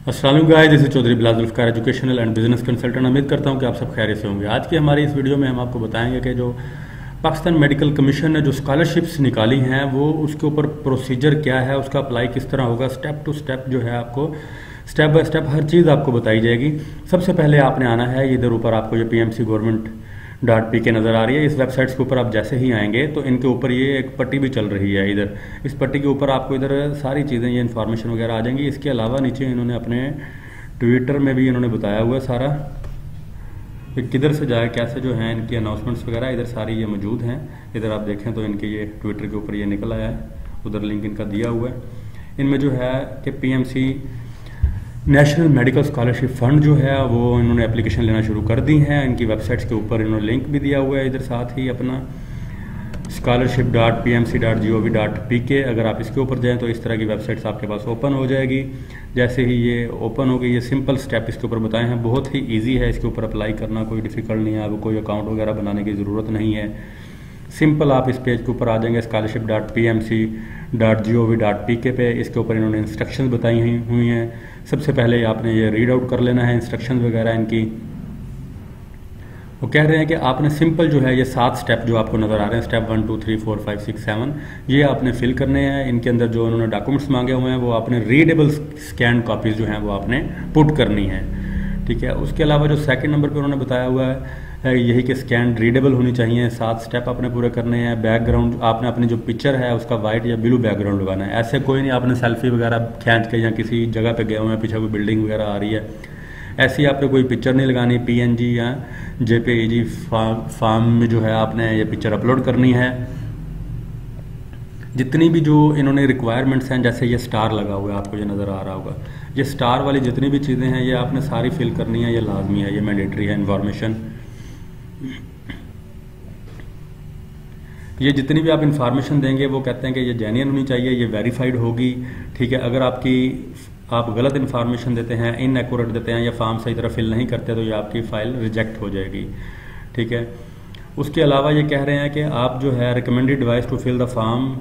अस्सलाम वालेकुम guys, this is Chaudhry Bilal Zulfiqar, educational and business consultant. उम्मीद करता हूं कि आप सब खैरियत से होंगे। आज की हमारी इस वीडियो में हम आपको बताएंगे कि जो पाकिस्तान मेडिकल कमीशन ने जो स्कॉलरशिप्स निकाली हैं वो उसके ऊपर प्रोसीजर क्या है, उसका अप्लाई किस तरह होगा, स्टेप टू स्टेप जो है आपको स्टेप बाय स्टेप हर चीज़ आपको बताई जाएगी। सबसे पहले आपने आना है, इधर ऊपर आपको ये PMC Government.pk नज़र आ रही है। इस वेबसाइट्स के ऊपर आप जैसे ही आएंगे तो इनके ऊपर ये एक पट्टी भी चल रही है। इधर इस पट्टी के ऊपर आपको इधर सारी चीज़ें, ये इन्फॉर्मेशन वगैरह आ जाएंगी। इसके अलावा नीचे इन्होंने अपने ट्विटर में भी इन्होंने बताया हुआ है सारा कि किधर से जाए, कैसे जो है इनकी अनाउंसमेंट्स वगैरह इधर सारी ये मौजूद हैं। इधर आप देखें तो इनके ये ट्विटर के ऊपर ये निकल आया है, उधर लिंक इनका दिया हुआ है। इनमें जो है कि PMC national medical scholarship fund जो है वो इन्होंने एप्लीकेशन लेना शुरू कर दी है। इनकी वेबसाइट्स के ऊपर इन्होंने लिंक भी दिया हुआ है। इधर साथ ही अपना scholarship.pmc.gov.pk, अगर आप इसके ऊपर जाएं तो इस तरह की वेबसाइट्स आपके पास ओपन हो जाएगी। जैसे ही ये ओपन हो गई, ये सिंपल स्टेप इसके ऊपर बताए हैं, बहुत ही इजी है इसके ऊपर अप्लाई करना, कोई डिफिकल्ट नहीं है। आपको कोई अकाउंट वगैरह बनाने की ज़रूरत नहीं है। सिंपल आप इस पेज के ऊपर आ जाएंगे scholarship.pmc.gov.pk पे। इसके ऊपर इन्होंने इंस्ट्रक्शंस बताई हुई हैं। सबसे पहले आपने ये रीड आउट कर लेना है इंस्ट्रक्शंस वगैरह इनकी। वो कह रहे हैं कि आपने सिंपल जो है ये 7 स्टेप जो आपको नज़र आ रहे हैं, स्टेप 1 2 3 4 5 6 7, ये आपने फिल करने हैं। इनके अंदर जो उन्होंने डॉक्यूमेंट्स मांगे हुए हैं वो आपने रीडेबल स्कैन कॉपीज़ जो हैं वो आपने पुट करनी है, ठीक है। उसके अलावा जो सेकंड नंबर पे उन्होंने बताया हुआ है यही कि स्कैन रीडेबल होनी चाहिए। 7 स्टेप आपने पूरे करने हैं। बैकग्राउंड आपने अपनी जो पिक्चर है उसका वाइट या ब्लू बैकग्राउंड लगाना है। ऐसे कोई नहीं आपने सेल्फी वगैरह खींच के या किसी जगह पे गए हुए हैं, पीछे कोई बिल्डिंग वगैरह आ रही है, ऐसी आपने कोई पिक्चर नहीं लगानी। PNG या JPEG फॉर्म में जो है आपने ये पिक्चर अपलोड करनी है। जितनी भी जो इन्होंने रिक्वायरमेंट्स हैं, जैसे ये स्टार लगा हुआ है, आपको ये नज़र आ रहा होगा, ये स्टार वाली जितनी भी चीज़ें हैं ये आपने सारी फिल करनी है। ये लाजमी है, ये मैंडेटरी है। इन्फॉर्मेशन, ये जितनी भी आप इन्फॉर्मेशन देंगे वो कहते हैं कि ये जेन्युइन होनी चाहिए, ये वेरीफाइड होगी, ठीक है। अगर आप गलत इन्फॉर्मेशन देते हैं, इनएक्यूरेट देते हैं या फॉर्म सही तरह फिल नहीं करते तो ये आपकी फ़ाइल रिजेक्ट हो जाएगी, ठीक है। उसके अलावा ये कह रहे हैं कि आप जो है recommended device to fill the form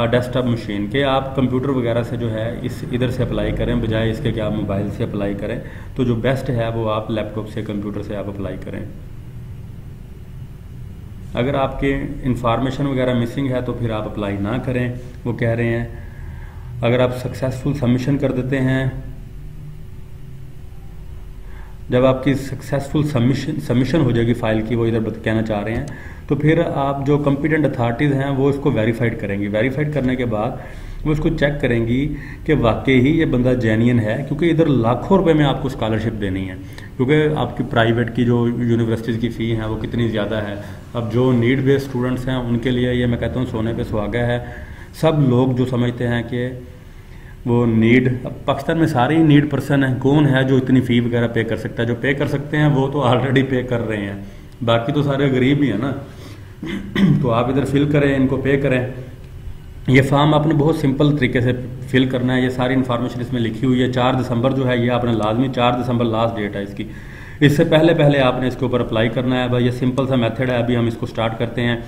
desktop machine, के आप कंप्यूटर वगैरह से जो है इधर से अप्लाई करें, बजाय इसके कि आप मोबाइल से अप्लाई करें। तो जो बेस्ट है वो आप लैपटॉप से, कंप्यूटर से आप अप्लाई करें। अगर आपके इंफॉर्मेशन वगैरह मिसिंग है तो फिर आप अप्लाई ना करें, वो कह रहे हैं। अगर आप सक्सेसफुल सबमिशन कर देते हैं, जब आपकी सक्सेसफुल सबमिशन हो जाएगी फाइल की, वो इधर कहना चाह रहे हैं, तो फिर आप जो कॉम्पिटेंट अथॉरिटीज़ हैं वो इसको वेरीफाइड करेंगी। वेरीफाइड करने के बाद वो इसको चेक करेंगी कि वाकई ही ये बंदा जेन्युइन है, क्योंकि इधर लाखों रुपए में आपको स्कॉलरशिप देनी है, क्योंकि आपकी प्राइवेट की जो यूनिवर्सिटीज़ की फ़ी है वो कितनी ज़्यादा है। अब जो नीड बेस्ड स्टूडेंट्स हैं उनके लिए ये मैं कहता हूँ सोने पे सुहागा है। सब लोग जो समझते हैं कि वो नीड, अब पाकिस्तान में सारे ही नीड पर्सन हैं, कौन है जो इतनी फ़ी वगैरह पे कर सकता है? जो पे कर सकते हैं वो तो ऑलरेडी पे कर रहे हैं, बाकी तो सारे गरीब ही हैं ना। तो आप इधर फिल करें, इनको पे करें। ये फॉर्म आपने बहुत सिंपल तरीके से फिल करना है। ये सारी इन्फॉर्मेशन इसमें लिखी हुई है। 4 दिसंबर जो है ये आपने लाजमी, 4 दिसंबर लास्ट डेट है इसकी। इससे पहले आपने इसके ऊपर अप्लाई करना है। भाई ये सिंपल सा मेथड है। अभी हम इसको स्टार्ट करते हैं।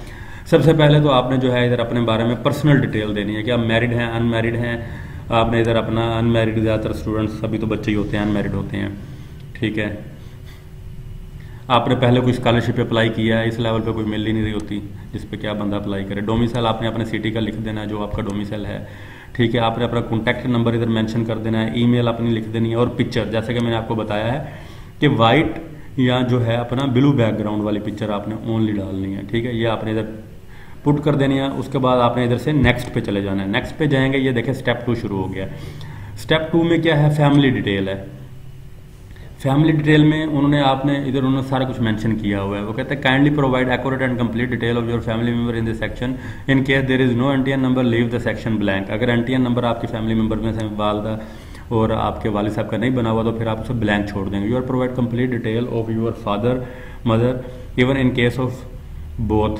सबसे पहले तो आपने जो है इधर अपने बारे में पर्सनल डिटेल देनी है कि आप मैरिड हैं, अनमैरिड हैं। आपने इधर अपना अनमैरिड, ज़्यादातर स्टूडेंट्स सभी तो बच्चे ही होते हैं, अनमैरिड होते हैं, ठीक है। आपने पहले कोई स्कॉलरशिप अप्लाई किया है, इस लेवल पे कोई मिल ही नहीं रही होती जिस पे क्या बंदा अप्लाई करे। डोमिसाइल आपने अपने सिटी का लिख देना है, जो आपका डोमिसाइल है, ठीक है। आपने अपना कॉन्टैक्ट नंबर इधर मेंशन कर देना है, ईमेल अपनी लिख देनी है, और पिक्चर जैसे कि मैंने आपको बताया है कि वाइट या जो है अपना ब्लू बैकग्राउंड वाली पिक्चर आपने ओनली डालनी है, ठीक है। ये आपने इधर पुट कर देनी है। उसके बाद आपने इधर से नेक्स्ट पे चले जाना है। नेक्स्ट पे जाएंगे, ये देखें स्टेप 2 शुरू हो गया। स्टेप 2 में क्या है? फैमिली डिटेल है। फैमिली डिटेल में उन्होंने सारा कुछ मेंशन किया हुआ है। वो कहते हैं kindly provide accurate and complete detail of your family member in this section in case there is no NTN number, leave the section blank. अगर NTN नंबर आपकी फैमिली मेंबर में से वालदा और आपके वालिद साहब का नहीं बना हुआ तो फिर आप उसे ब्लैंक छोड़ देंगे। Your provide complete detail of your father mother even in case of both.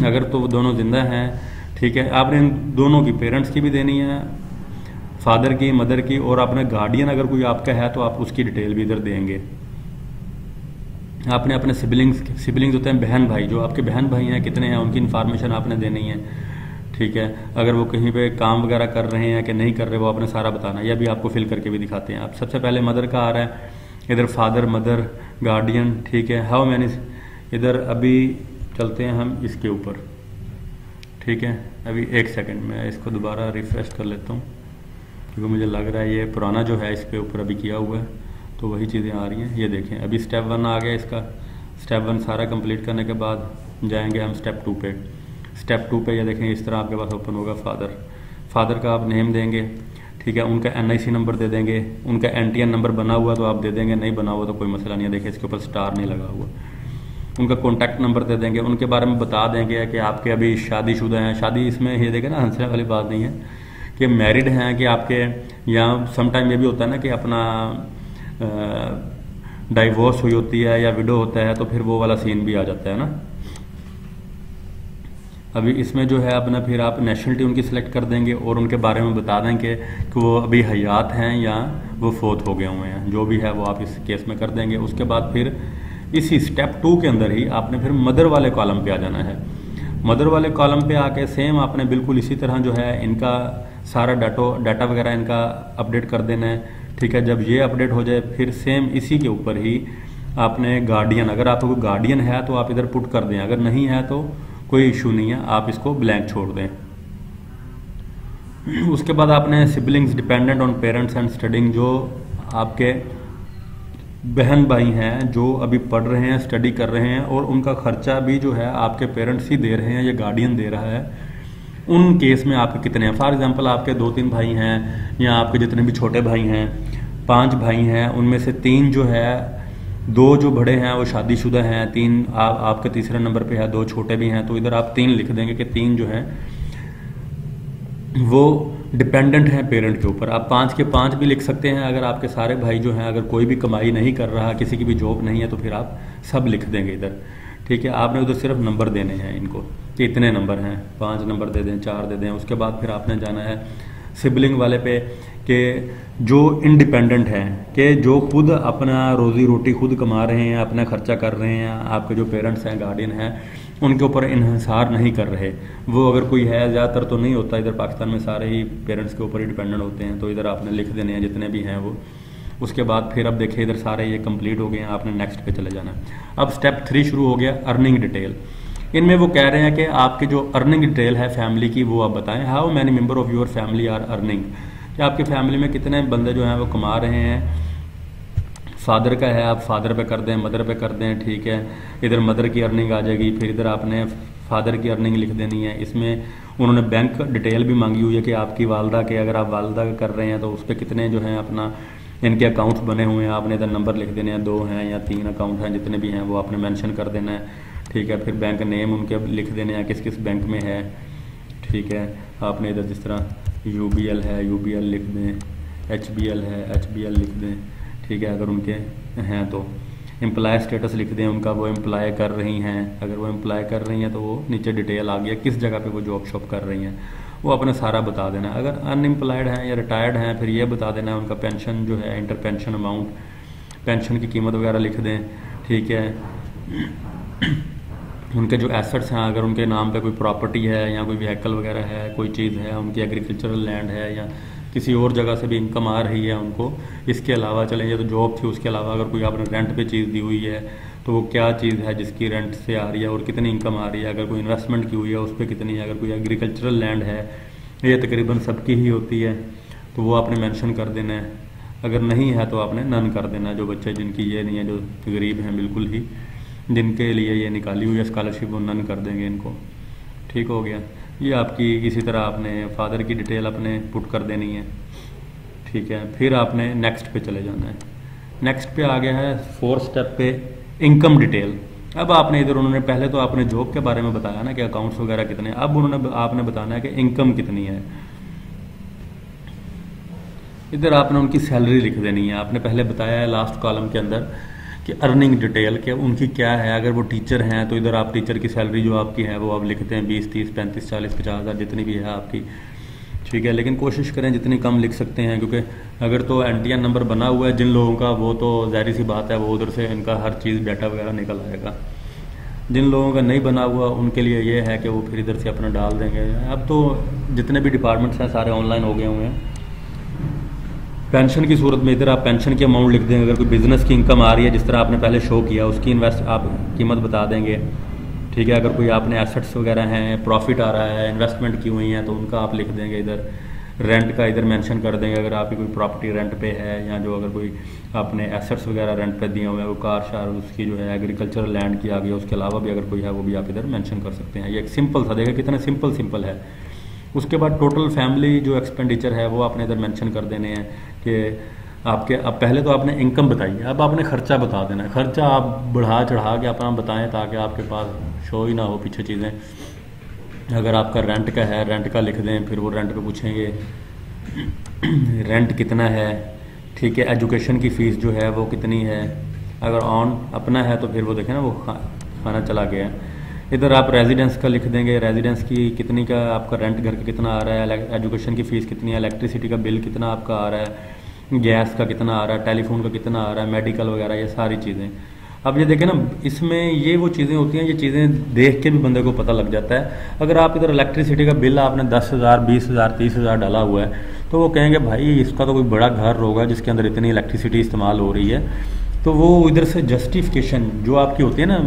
अगर तो वो दोनों जिंदा हैं, ठीक है। आपने इन दोनों की, पेरेंट्स की भी देनी है, फादर की, मदर की, और आपने गार्डियन अगर कोई आपका है तो आप उसकी डिटेल भी इधर देंगे। आपने अपने सिबलिंग्स होते हैं, बहन भाई, जो आपके बहन भाई हैं कितने हैं उनकी इन्फॉर्मेशन आपने देनी है, ठीक है। अगर वो कहीं पे काम वगैरह कर रहे हैं कि नहीं कर रहे, वो आपने सारा बताना। यह भी आपको फिल करके भी दिखाते हैं आप। सबसे पहले मदर का आ रहा है, इधर फादर, मदर, गार्डियन, ठीक है। हाउ मैनी, इधर अभी चलते हैं हम इसके ऊपर, ठीक है। अभी एक सेकंड में इसको दोबारा रिफ्रेश कर लेता हूँ, क्योंकि मुझे लग रहा है ये पुराना जो है इसके ऊपर अभी किया हुआ है, तो वही चीज़ें आ रही हैं। ये देखें, अभी स्टेप 1 आ गया इसका। स्टेप 1 सारा कंप्लीट करने के बाद जाएंगे हम स्टेप 2 पे। स्टेप 2 पे ये देखें, इस तरह आपके पास ओपन होगा फादर। फादर का आप नेम देंगे, ठीक है। उनका NIC नंबर दे देंगे, उनका NTN नंबर बना हुआ तो आप दे देंगे, नहीं बना हुआ तो कोई मसला नहीं है। देखिए इसके ऊपर स्टार नहीं लगा हुआ। उनका कॉन्टैक्ट नंबर दे देंगे, उनके बारे में बता देंगे कि आपके अभी शादीशुदा हैं। शादी इसमें ये देखें ना, हंसने वाली बात नहीं है कि मैरिड हैं कि आपके, यहाँ समटाइम ये भी होता है ना कि अपना डाइवोर्स हुई होती है या विडो होता है, तो फिर वो वाला सीन भी आ जाता है ना। अभी इसमें जो है अपना फिर आप नेशनलिटी उनकी सिलेक्ट कर देंगे और उनके बारे में बता देंगे कि वो अभी हयात हैं या वो फोत हो गए हुए हैं, जो भी है वो आप इस केस में कर देंगे। उसके बाद फिर इसी स्टेप 2 के अंदर ही आपने फिर मदर वाले कॉलम पे आ जाना है। मदर वाले कॉलम पे आके सेम आपने बिल्कुल इसी तरह जो है इनका सारा डाटा वगैरह इनका अपडेट कर देना है, ठीक है। जब ये अपडेट हो जाए फिर सेम इसी के ऊपर ही आपने गार्डियन, अगर आपको कोई गार्डियन है तो आप इधर पुट कर दें, अगर नहीं है तो कोई इशू नहीं है, आप इसको ब्लैंक छोड़ दें। उसके बाद आपने siblings dependent on parents and studying, जो आपके बहन भाई हैं जो अभी पढ़ रहे हैं, स्टडी कर रहे हैं और उनका खर्चा भी जो है आपके पेरेंट्स ही दे रहे हैं या गार्डियन दे रहा है, उन केस में आपके कितने हैं। फॉर एग्जांपल आपके 2-3 भाई हैं या आपके जितने भी छोटे भाई हैं, 5 भाई हैं, उनमें से 3 जो है, 2 जो बड़े हैं वो शादीशुदा हैं, 3 आपके तीसरे नंबर पे है, 2 छोटे भी हैं, तो इधर आप 3 लिख देंगे कि 3 जो है वो डिपेंडेंट हैं पेरेंट के ऊपर। आप 5 के 5 भी लिख सकते हैं। अगर आपके सारे भाई जो हैं, अगर कोई भी कमाई नहीं कर रहा, किसी की भी जॉब नहीं है, तो फिर आप सब लिख देंगे इधर, ठीक है। आपने उधर सिर्फ नंबर देने हैं इनको कि इतने नंबर हैं, 5 नंबर दे दें, 4 दे दें। उसके बाद फिर आपने जाना है सिबलिंग वाले पे कि जो इंडिपेंडेंट हैं, कि जो खुद अपना रोजी रोटी खुद कमा रहे हैं, अपना खर्चा कर रहे हैं, आपके जो पेरेंट्स हैं, गार्डियन हैं, उनके ऊपर इन्हिसार नहीं कर रहे। वो अगर कोई है, ज़्यादातर तो नहीं होता, इधर पाकिस्तान में सारे ही पेरेंट्स के ऊपर ही डिपेंडेंट होते हैं, तो इधर आपने लिख देने हैं जितने भी हैं वो। उसके बाद फिर अब देखिए इधर सारे ये कंप्लीट हो गए हैं, आपने नेक्स्ट पे चले जाना है। अब स्टेप 3 शुरू हो गया, अर्निंग डिटेल। इनमें वो कह रहे हैं कि आपकी जो अर्निंग डिटेल है फैमिली की, वो आप बताएं। How many member of your family are earning, कि आपकी फैमिली में कितने बंदे जो हैं वो कमा रहे हैं। फादर का है, आप फादर पे कर दें, मदर पे कर दें, ठीक है। इधर मदर की अर्निंग आ जाएगी, फिर इधर आपने फादर की अर्निंग लिख देनी है। इसमें उन्होंने बैंक डिटेल भी मांगी हुई है कि आपकी वालदा के, अगर आप वालदा कर रहे हैं तो उस पर कितने जो हैं अपना इनके अकाउंट्स बने हुए हैं, आपने इधर नंबर लिख देने हैं, 2 हैं या 3 अकाउंट हैं, जितने भी हैं वो आपने मेंशन कर देना है, ठीक है। फिर बैंक नेम उनके लिख देने हैं, किस किस बैंक में है, ठीक है। आपने इधर जिस तरह UBL है, UBL लिख दें, HBL है, HBL लिख दें, ठीक है। अगर उनके हैं तो एम्प्लॉय स्टेटस लिख दें उनका, वो एम्प्लॉय कर रही हैं। अगर वो एम्प्लॉय कर रही हैं तो वो नीचे डिटेल आ गया किस जगह पे वो जॉब शॉप कर रही हैं, वो अपने सारा बता देना। अगर अनएम्प्लॉयड हैं या रिटायर्ड हैं, फिर ये बता देना उनका पेंशन जो है, इंटर पेंशन अमाउंट, पेंशन की कीमत वगैरह लिख दें, ठीक है। उनके जो एसेट्स हैं, अगर उनके नाम पे कोई प्रॉपर्टी है या कोई व्हीकल वगैरह है, कोई चीज़ है, उनकी एग्रीकल्चरल लैंड है या किसी और जगह से भी इनकम आ रही है उनको, इसके अलावा चलें, ये तो जॉब थी, उसके अलावा अगर कोई आपने रेंट पे चीज़ दी हुई है तो वो क्या चीज़ है जिसकी रेंट से आ रही है और कितनी इनकम आ रही है। अगर कोई इन्वेस्टमेंट की हुई है उस पर कितनी है, अगर कोई एग्रीकल्चरल लैंड है, ये तकरीबन सबकी ही होती है, तो वो आपने मेंशन कर देना है। अगर नहीं है तो आपने नन कर देना है। जो बच्चे जिनकी ये नहीं है, जो गरीब हैं बिल्कुल ही, जिनके लिए ये निकाली हुई है स्कॉलरशिप, वो नन कर देंगे इनको, ठीक हो गया। ये आपकी इसी तरह आपने फादर की डिटेल अपने पुट कर देनी है, ठीक है। फिर आपने नेक्स्ट पे चले जाना है। नेक्स्ट पे आ गया है 4th स्टेप पे इनकम डिटेल। अब आपने इधर, उन्होंने पहले तो आपने जॉब के बारे में बताया ना कि अकाउंट्स वगैरह कितने, अब उन्होंने आपने बताना है कि इनकम कितनी है। इधर आपने उनकी सैलरी लिख देनी है। आपने पहले बताया है लास्ट कॉलम के अंदर कि अर्निंग डिटेल के उनकी क्या है। अगर वो टीचर हैं तो इधर आप टीचर की सैलरी जो आपकी है वो आप लिखते हैं 20, 30, 35, 40, 50 हज़ार जितनी भी है आपकी, ठीक है। लेकिन कोशिश करें जितनी कम लिख सकते हैं, क्योंकि अगर तो NTN नंबर बना हुआ है जिन लोगों का, वो तो ज़ाहिर सी बात है वो उधर से इनका हर चीज़ डाटा वगैरह निकल आएगा। जिन लोगों का नहीं बना हुआ उनके लिए ये है कि वो फिर इधर से अपना डाल देंगे। अब तो जितने भी डिपार्टमेंट्स हैं सारे ऑनलाइन हो गए हुए हैं। पेंशन की सूरत में इधर आप पेंशन की अमाउंट लिख देंगे, अगर कोई बिजनेस की इनकम आ रही है जिस तरह आपने पहले शो किया उसकी इन्वेस्ट आप कीमत बता देंगे, ठीक है। अगर कोई आपने एसेट्स वगैरह हैं, प्रॉफिट आ रहा है, इन्वेस्टमेंट की हुई हैं तो उनका आप लिख देंगे इधर। रेंट का इधर मेंशन कर देंगे अगर आपकी कोई प्रॉपर्टी रेंट पे है, या जो अगर कोई आपने एसेट्स वगैरह रेंट पे दिए हुए हैं, वो कार शार उसकी जो है एग्रीकल्चरल लैंड की आ गई, उसके अलावा भी अगर कोई है वो भी आप इधर मेंशन कर सकते हैं। ये एक सिंपल सा, देखिए कितना सिंपल है। उसके बाद टोटल फैमिली जो एक्सपेंडिचर है वो आपने इधर मेंशन कर देने हैं कि आपके, अब पहले तो आपने इनकम बताई है, अब आपने खर्चा बता देना है। खर्चा आप बढ़ा चढ़ा के अपना बताएं ताकि आपके पास शो ही ना हो पीछे चीज़ें। अगर आपका रेंट का है, रेंट का लिख दें, फिर वो रेंट पे पूछेंगे रेंट कितना है, ठीक है। एजुकेशन की फ़ीस जो है वो कितनी है, अगर ऑन अपना है तो फिर वो देखें ना वो खाना चला गया। इधर आप रेजिडेंस का लिख देंगे, रेजिडेंस की कितनी का आपका रेंट घर का कितना आ रहा है, एजुकेशन की फ़ीस कितनी है, इलेक्ट्रिसिटी का बिल कितना आपका आ रहा है, गैस का कितना आ रहा है, टेलीफोन का कितना आ रहा है, मेडिकल वगैरह, ये सारी चीज़ें। अब ये देखें ना, इसमें ये वो चीज़ें होती हैं, ये चीज़ें देख के भी बंदे को पता लग जाता है। अगर आप इधर इलेक्ट्रिसिटी का बिल आपने 10,000, 20,000, 30,000 डाला हुआ है तो वो कहेंगे भाई इसका तो कोई बड़ा घर होगा जिसके अंदर इतनी इलेक्ट्रिसिटी इस्तेमाल हो रही है। तो वो इधर से जस्टिफिकेशन जो आपकी होती है ना,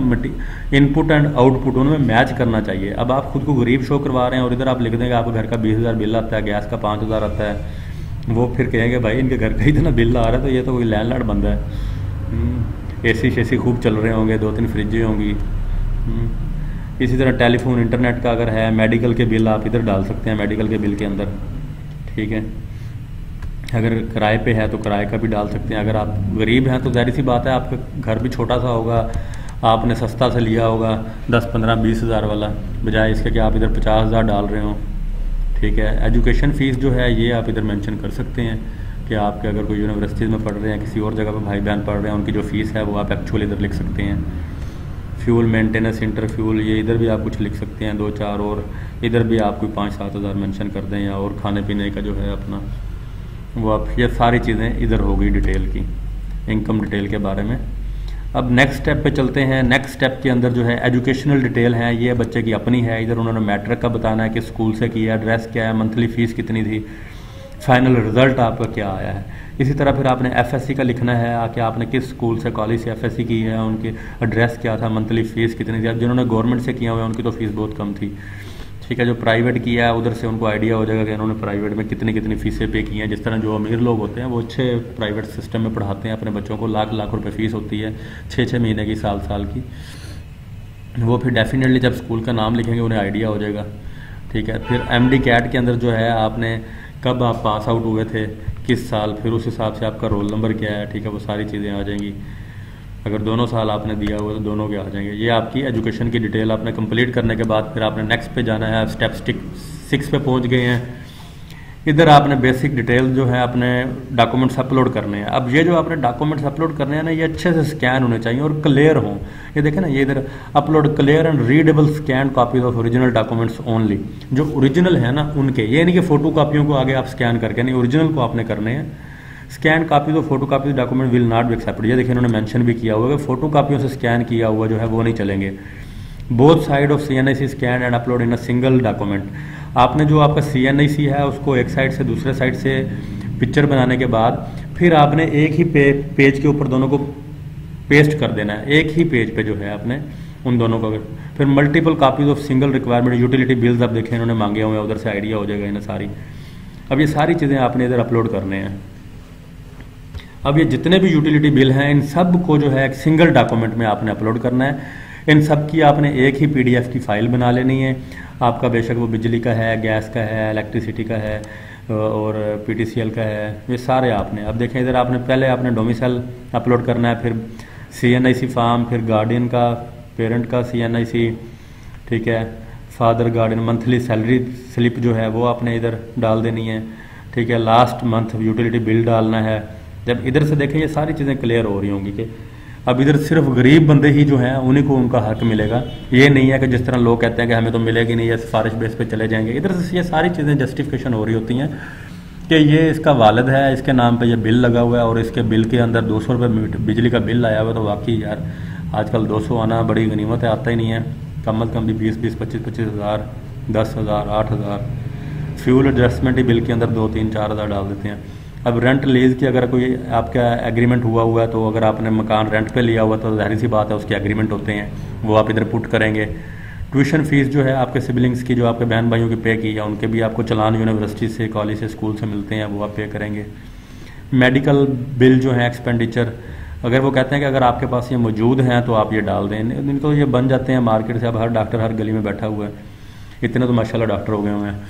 इनपुट एंड आउटपुट, उनमें मैच करना चाहिए। अब आप खुद को गरीब शो करवा रहे हैं और इधर आप लिख देंगे आपके घर का 20,000 बिल आता है, गैस का 5,000 आता है, वो फिर कहेंगे भाई इनके घर का इतना बिल आ रहा है तो ये तो कोई लैंडलॉर्ड बंदा है। एसी शेसी खूब चल रहे होंगे, 2-3 फ्रिजें होंगी। इसी तरह टेलीफोन इंटरनेट का अगर है, मेडिकल के बिल आप इधर डाल सकते हैं, मेडिकल के बिल के अंदर, ठीक है। अगर किराए पे है तो किराए का भी डाल सकते हैं। अगर आप गरीब हैं तो जाहिर सी बात है आपका घर भी छोटा सा होगा, आपने सस्ता से लिया होगा 10, 15, 20,000 वाला, बजाय इसके कि आप इधर 50,000 डाल रहे हो, ठीक है। एजुकेशन फ़ीस जो है ये आप इधर मेंशन कर सकते हैं कि आपके अगर कोई यूनिवर्सिटीज़ में पढ़ रहे हैं, किसी और जगह पर भाई बहन पढ़ रहे हैं, उनकी जो फ़ीस है वो आप एक्चुअल इधर लिख सकते हैं। फ्यूल मेंटेनेंस, इंटर फ्यूल, ये इधर भी आप कुछ लिख सकते हैं 2-4, और इधर भी आप कोई 5-7 हज़ार मेंशन कर दें, या और खाने पीने का जो है अपना वो आप, ये सारी चीज़ें इधर हो गई डिटेल की, इनकम डिटेल के बारे में। अब नेक्स्ट स्टेप पे चलते हैं। नेक्स्ट स्टेप के अंदर जो है एजुकेशनल डिटेल है, ये बच्चे की अपनी है। इधर उन्होंने मैट्रिक का बताना है कि स्कूल से किया, एड्रेस क्या है, मंथली फ़ीस कितनी थी, फाइनल रिजल्ट आपका क्या आया है। इसी तरह फिर आपने एफएससी का लिखना है कि आपने किस स्कूल से, कॉलेज से एफएससी की है, उनकी एड्रेस क्या था, मंथली फ़ीस कितनी थी। अब जिन्होंने गवर्नमेंट से किया हुआ है उनकी तो फ़ीस बहुत कम थी, ठीक है। जो प्राइवेट किया है उधर से उनको आइडिया हो जाएगा कि इन्होंने प्राइवेट में कितनी कितनी फ़ीसें पे की हैं। जिस तरह जो अमीर लोग होते हैं वो अच्छे प्राइवेट सिस्टम में पढ़ाते हैं अपने बच्चों को, लाख लाख रुपए फ़ीस होती है, 6-6 महीने की, साल की। वो फिर डेफिनेटली जब स्कूल का नाम लिखेंगे उन्हें आइडिया हो जाएगा, ठीक है। फिर MD कैट के अंदर जो है आपने कब आप पास आउट हुए थे, किस साल, फिर उस हिसाब से आपका रोल नंबर क्या है, ठीक है, वो सारी चीज़ें आ जाएंगी। अगर दोनों साल आपने दिया हुआ तो दोनों के आ जाएंगे। ये आपकी एजुकेशन की डिटेल आपने कंप्लीट करने के बाद फिर आपने नेक्स्ट पे जाना है। स्टेप 6 पे पहुंच गए हैं। इधर आपने बेसिक डिटेल जो है अपने डॉक्यूमेंट्स अपलोड करने हैं। अब ये जो आपने डॉक्यूमेंट्स अपलोड करने हैं ना, ये अच्छे से स्कैन होने चाहिए और क्लियर हों। ये देखें ना, ये इधर upload clear and readable scan copies of original documents only. जो ओरिजिनल है ना उनके, ये नहीं कि फोटो कॉपियों को आगे आप स्कैन करके, नहीं, ओरिजिनल को आपने करने हैं। स्कैन कापीज और photo copies document will not be accepted. ये देखिए इन्होंने मेंशन भी किया हुआ है कि फोटो कापियों से स्कैन किया हुआ जो है वो नहीं चलेंगे। Both side of CNIC scan and upload in a single document. आपने जो आपका CNIC है उसको एक साइड से दूसरे साइड से पिक्चर बनाने के बाद फिर आपने एक ही पेज के ऊपर दोनों को पेस्ट कर देना है। एक ही पेज पे जो है आपने उन दोनों को, फिर multiple copies of single requirement utility bills आप देखें इन्होंने मांगे हुए हैं, उधर से आइडिया हो जाएगा इन्हें सारी। अब ये सारी चीज़ें आपने इधर अपलोड करने हैं। अब ये जितने भी यूटिलिटी बिल हैं इन सब को जो है एक सिंगल डॉक्यूमेंट में आपने अपलोड करना है। इन सब की आपने एक ही PDF की फ़ाइल बना लेनी है। आपका बेशक वो बिजली का है, गैस का है, इलेक्ट्रिसिटी का है और PTCL का है, ये सारे आपने। अब देखें इधर आपने पहले आपने डोमिसाइल अपलोड करना है, फिर CNIC फॉर्म, फिर गार्डियन का, पेरेंट का CNIC, ठीक है, father guardian, monthly salary slip जो है वो आपने इधर डाल देनी है, ठीक है। लास्ट मंथ यूटिलिटी बिल डालना है। जब इधर से देखें ये सारी चीज़ें क्लियर हो रही होंगी कि अब इधर सिर्फ गरीब बंदे ही जो हैं उन्हीं को उनका हक मिलेगा। ये नहीं है कि जिस तरह लोग कहते हैं कि हमें तो मिलेगी नहीं, या सिफारिश बेस पे चले जाएंगे। इधर से ये सारी चीज़ें जस्टिफिकेशन हो रही होती हैं कि ये इसका वालिद है, इसके नाम पे ये बिल लगा हुआ है और इसके बिल के अंदर 200 रुपये बिजली का बिल आया हुआ है, तो वाकई यार आजकल 200 आना बड़ी गनीमत है, आता ही नहीं है। कम अज़ कम भी 20-20, 25-25 हज़ार, 10 हज़ार, 8 हज़ार फ्यूल एडजस्टमेंट ही बिल के अंदर 2-3-4 हज़ार डाल देते हैं। अब रेंट लीज की अगर कोई आपका एग्रीमेंट हुआ हुआ है, तो अगर आपने मकान रेंट पे लिया हुआ तो ज़ाहिर सी बात है उसके एग्रीमेंट होते हैं, वो आप इधर पुट करेंगे। ट्यूशन फ़ीस जो है आपके सिबलिंग्स की, जो आपके बहन भाइयों की पे की है, उनके भी आपको चलान यूनिवर्सिटी से, कॉलेज से, स्कूल से मिलते हैं, वो आप पे करेंगे। मेडिकल बिल जो है एक्सपेंडिचर, अगर वो कहते हैं कि अगर आपके पास ये मौजूद हैं तो आप ये डाल दें, नहीं तो ये बन जाते हैं मार्केट से। अब हर डॉक्टर हर गली में बैठा हुआ है, इतने तो माशाल्लाह डॉक्टर हो गए हुए हैं,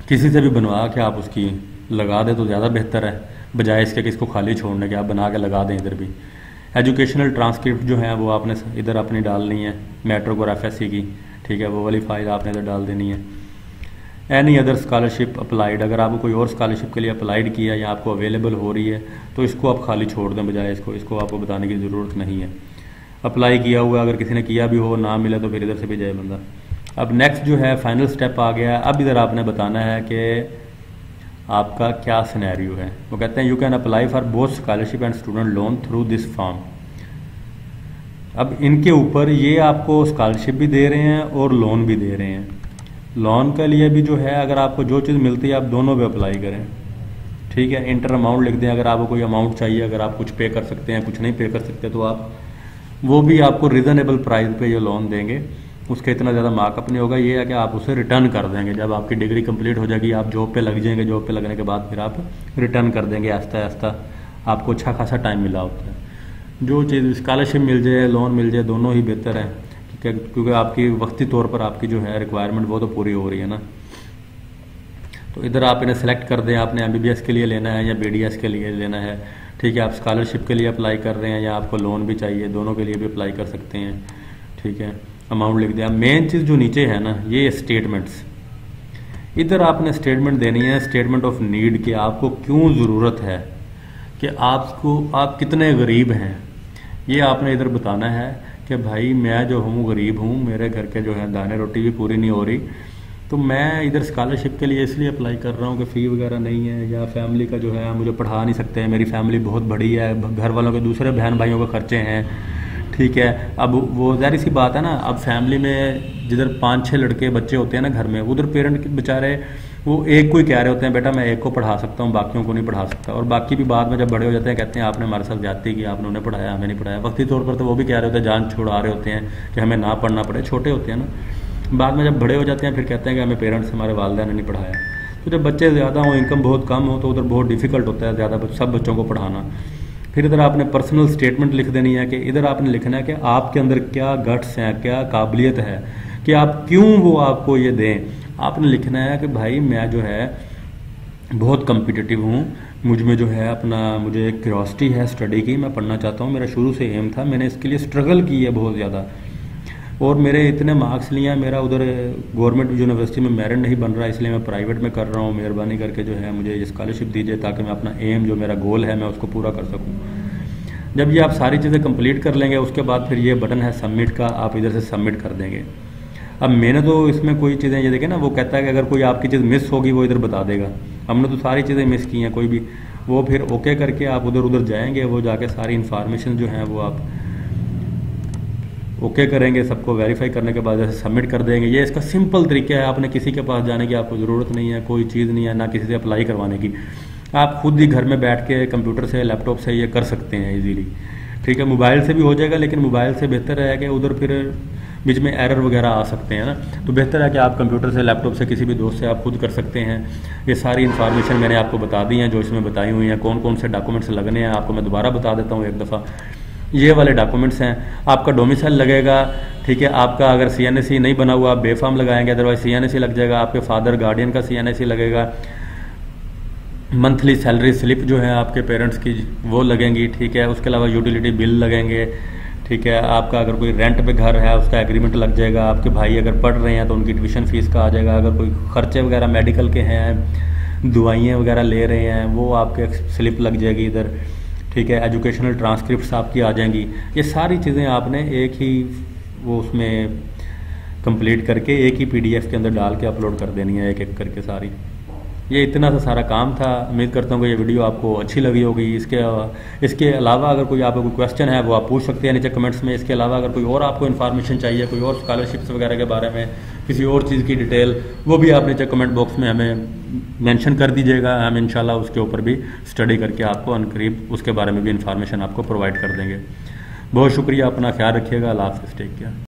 किसी से भी बनवा के आप उसकी लगा दें तो ज़्यादा बेहतर है, बजाय इसके कि इसको खाली छोड़ने के आप बना के लगा दें इधर भी। एजुकेशनल ट्रांसक्रिप्ट जो है वो आपने इधर अपनी डालनी है, मेट्रिक और एफएससी की, ठीक है, वो वाली फाइल आपने इधर डाल देनी है। एनी अदर स्कॉलरशिप अप्लाइड, अगर आपको कोई और स्कॉलरशिप के लिए अप्लाइड किया या आपको अवेलेबल हो रही है तो इसको आप खाली छोड़ दें, बजाय इसको आपको बताने की ज़रूरत नहीं है। अप्लाई किया हुआ अगर किसी ने किया भी हो, ना मिले तो फिर इधर से भी जाए बंदा। अब नेक्स्ट जो है फाइनल स्टेप आ गया। अब इधर आपने बताना है कि आपका क्या सिनेरियो है। वो कहते हैं you can apply for both scholarship and student loan through this form. अब इनके ऊपर ये आपको स्कॉलरशिप भी दे रहे हैं और लोन भी दे रहे हैं। लोन के लिए भी जो है अगर आपको जो चीज़ मिलती है आप दोनों पे अप्लाई करें, ठीक है। इंटर अमाउंट लिख दें, अगर आपको कोई अमाउंट चाहिए, अगर आप कुछ पे कर सकते हैं, कुछ नहीं पे कर सकते, तो आप वो भी आपको रिजनेबल प्राइस पे ये लोन देंगे। उसका इतना ज़्यादा मार्कअप नहीं होगा। ये है कि आप उसे रिटर्न कर देंगे जब आपकी डिग्री कंप्लीट हो जाएगी, आप जॉब पे लग जाएंगे, जॉब पे लगने के बाद फिर आप रिटर्न कर देंगे आहिस्ता आहिस्ता। आपको अच्छा खासा टाइम मिला होता है। जो चीज़ स्कॉलरशिप मिल जाए, लोन मिल जाए, दोनों ही बेहतर है, क्योंकि आपकी वक्ती तौर पर आपकी जो है रिक्वायरमेंट वो तो पूरी हो रही है ना। तो इधर आप इन्हें सेलेक्ट कर दें, आपने MBBS के लिए लेना है या BDS के लिए लेना है, ठीक है। आप स्कॉलरशिप के लिए अप्लाई कर रहे हैं या आपको लोन भी चाहिए, दोनों के लिए भी अप्लाई कर सकते हैं, ठीक है। अमाउंट लिख दिया। मेन चीज़ जो नीचे है ना, ये स्टेटमेंट्स, इधर आपने स्टेटमेंट देनी है, स्टेटमेंट ऑफ नीड, कि आपको क्यों ज़रूरत है, कि आप कितने गरीब हैं। ये आपने इधर बताना है कि भाई मैं जो हूँ गरीब हूँ, मेरे घर के जो है दाने रोटी भी पूरी नहीं हो रही, तो मैं इधर स्कॉलरशिप के लिए इसलिए अप्लाई कर रहा हूँ कि फ़ी वगैरह नहीं है, या फैमिली का जो है मुझे पढ़ा नहीं सकते हैं, मेरी फैमिली बहुत बड़ी है, घर वालों के दूसरे बहन भाइयों के खर्चे हैं, ठीक है। अब वो ज़ाहिर सी बात है ना, अब फैमिली में जिधर 5-6 लड़के बच्चे होते हैं ना घर में, उधर पेरेंट बेचारे वो एक को ही कह रहे होते हैं बेटा मैं एक को पढ़ा सकता हूँ, बाकियों को नहीं पढ़ा सकता। और बाकी भी बाद में जब बड़े हो जाते हैं कहते हैं आपने हमारे साथ जाती की, आपने उन्हें पढ़ाया, हमें नहीं पढ़ाया। वक्ती तौर पर तो वो भी कह रहे होते हैं, जान छुड़ा रहे होते हैं कि हमें ना पढ़ना पड़े, छोटे होते हैं ना। बाद में जब बड़े हो जाते हैं फिर कहते हैं कि हमें पेरेंट्स, हमारे वालिदैन ने नहीं पढ़ाया। तो जब बच्चे ज़्यादा हों, इनकम बहुत कम हो, तो उधर बहुत डिफ़िकल्ट होता है ज़्यादा सब बच्चों को पढ़ाना। फिर इधर आपने पर्सनल स्टेटमेंट लिख देनी है, कि इधर आपने लिखना है कि आपके अंदर क्या गट्स हैं, क्या काबिलियत है, कि आप क्यों वो आपको ये दें। आपने लिखना है कि भाई मैं जो है बहुत कम्पिटिटिव हूँ, मुझ में जो है मुझे एक क्यूरियोसिटी है स्टडी की, मैं पढ़ना चाहता हूँ, मेरा शुरू से एम था, मैंने इसके लिए स्ट्रगल की है बहुत ज़्यादा, और मेरे इतने मार्क्स लिए हैं, मेरा उधर गवर्नमेंट यूनिवर्सिटी में मेरिट नहीं बन रहा, इसलिए मैं प्राइवेट में कर रहा हूँ, मेहरबानी करके जो है मुझे ये स्कॉलरशिप दीजिए ताकि मैं अपना एम, जो मेरा गोल है, मैं उसको पूरा कर सकूँ। जब ये आप सारी चीज़ें कंप्लीट कर लेंगे, उसके बाद फिर ये बटन है सबमिट का, आप इधर से सबमिट कर देंगे। अब मैंने तो इसमें कोई चीज़ें ये देखें ना, वो कहता है कि अगर कोई आपकी चीज़ मिस होगी वो इधर बता देगा। हमने तो सारी चीज़ें मिस की हैं, कोई भी वो फिर ओके करके आप उधर जाएंगे, वो जाके सारी इन्फॉर्मेशन जो है वो आप ओके करेंगे, सबको वेरीफाई करने के बाद जैसे सबमिट कर देंगे। ये इसका सिंपल तरीका है, आपने किसी के पास जाने की आपको ज़रूरत नहीं है, कोई चीज़ नहीं है, ना किसी से अप्लाई करवाने की। आप खुद ही घर में बैठ के कंप्यूटर से, लैपटॉप से ये कर सकते हैं इजीली, ठीक है। मोबाइल से भी हो जाएगा, लेकिन मोबाइल से बेहतर है कि उधर फिर बीच में एरर वगैरह आ सकते हैं ना, तो बेहतर है कि आप कंप्यूटर से, लैपटॉप से, किसी भी दोस्त से आप खुद कर सकते हैं। ये सारी इन्फॉर्मेशन मैंने आपको बता दी है जो इसमें बताई हुई हैं, कौन कौन से डॉक्यूमेंट्स लगने हैं, आपको मैं दोबारा बता देता हूँ एक दफ़ा। ये वाले डॉक्यूमेंट्स हैं, आपका डोमिसाइल लगेगा, ठीक है। आपका अगर CNSE नहीं बना हुआ, आप बेफार्म लगाएंगे, अदरवाइज CNSE लग जाएगा, आपके फादर गार्डियन का CNSE लगेगा, मंथली सैलरी स्लिप जो है आपके पेरेंट्स की वो लगेंगी, ठीक है। उसके अलावा यूटिलिटी बिल लगेंगे, ठीक है। आपका अगर कोई रेंट पे घर है उसका एग्रीमेंट लग जाएगा, आपके भाई अगर पढ़ रहे हैं तो उनकी ट्यूशन फीस का आ जाएगा, अगर कोई खर्चे वगैरह मेडिकल के हैं, दवाइयाँ वगैरह ले रहे हैं, वो आपके स्लिप लग जाएगी इधर, ठीक है। एजुकेशनल ट्रांसक्रिप्ट्स आपकी आ जाएंगी। ये सारी चीज़ें आपने एक ही वो उसमें कंप्लीट करके एक ही PDF के अंदर डाल के अपलोड कर देनी है, एक एक करके सारी। ये इतना सा सारा काम था। उम्मीद करता हूँ कि ये वीडियो आपको अच्छी लगी होगी। इसके अलावा अगर कोई आपको कोई क्वेश्चन है वो आप पूछ सकते हैं नीचे कमेंट्स में। इसके अलावा अगर कोई और आपको इन्फॉर्मेशन चाहिए, कोई और स्कॉलरशिप्स वगैरह के बारे में, किसी और चीज़ की डिटेल, वो भी आप नीचे कमेंट बॉक्स में हमें मेंशन कर दीजिएगा। हम इंशाल्लाह उसके ऊपर भी स्टडी करके आपको अनकरीब उसके बारे में भी इंफॉर्मेशन आपको प्रोवाइड कर देंगे। बहुत शुक्रिया, अपना ख्याल रखिएगा। अल्लाह हाफ़िज़, टेक केयर।